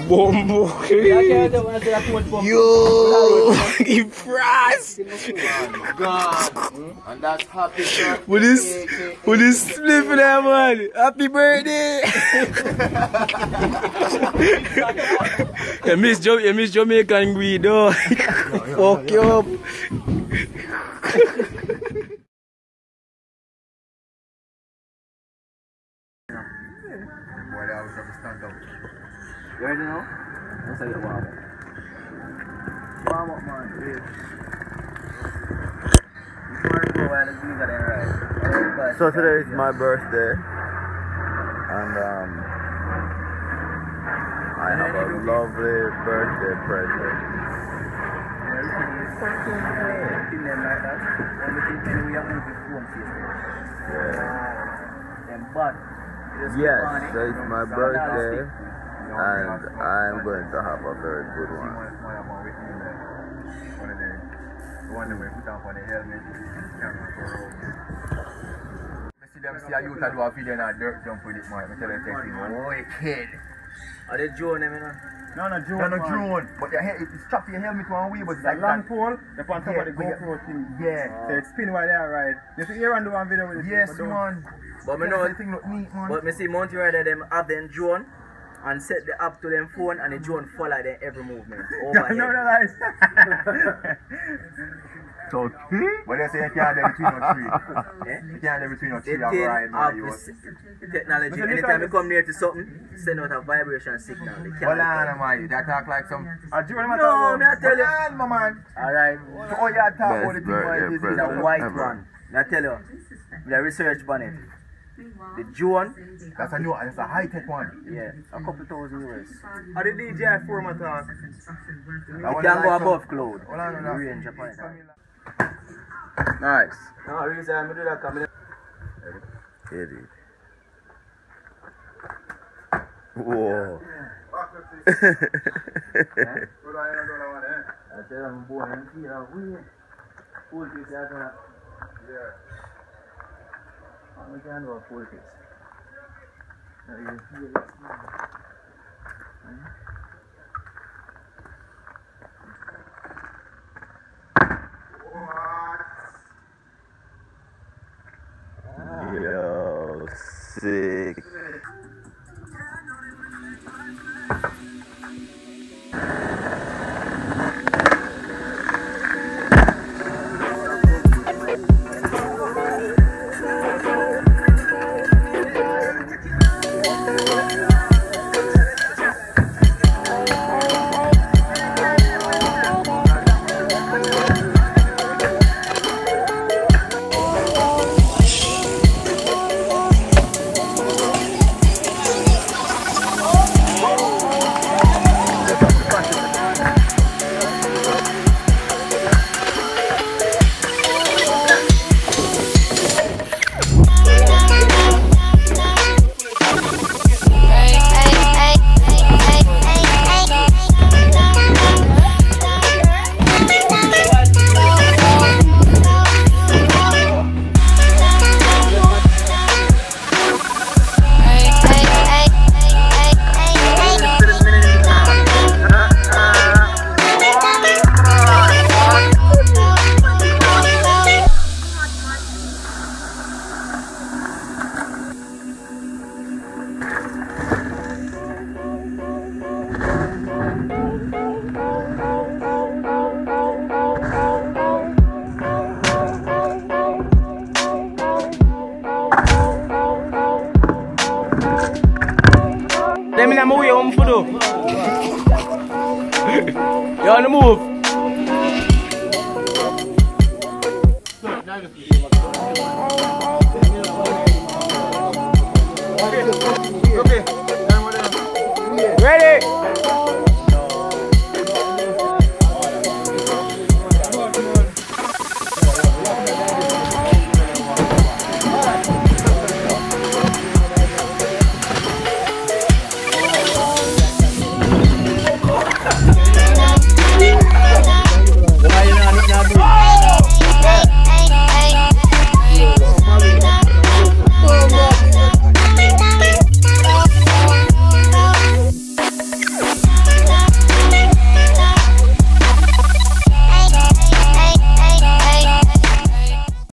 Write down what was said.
Bombo. Yo, impressed. And that's happy birthday. What is spliff there, man? Happy birthday. You miss Jamaican weed, though. Fuck you up. You already know? Let's get warm up. Warm up, man. So today is my birthday, and I have a lovely birthday present. Yes, so it's my birthday, and I'm going to have a very good one. See a youth do a video and a dirt jump with it, man. I tell you, wicked. Are they drone them, you know? No, drone. But your head, it's strapped to your helmet one way, but it's like long pole, the on top of the GoPro thing. Yeah. So it spin while they are ride. You see Aaron do one video with it. Yes, man. But me know everything look neat, man. But me see Mountain Rider them have them drone and set the app to them phone and the drone follow them every movement. No, lies. So, but they say you can't do between no tree. You can't do between no tree and ride, man. Technology. Anytime you come near to something, send out a vibration signal. Hold on, man. That talk like some... No, me I tell you. Hold on, man. Alright. So all you talk about the thing, man, is the white one. Me I tell you, the research on it. The drone. That's a new, that's a high-tech one. Yeah, a couple thousand euros. Are the DJI format on? It can go above cloud. Hold on, the range upon it. Nice. No, reason I do that coming. Idiot. Whoa. I tell them, boy, I'm feeling full piece. Yeah. I can't do a full piece. Now you feel it. Yo, sick. I'm away home for do. You on the move? Okay.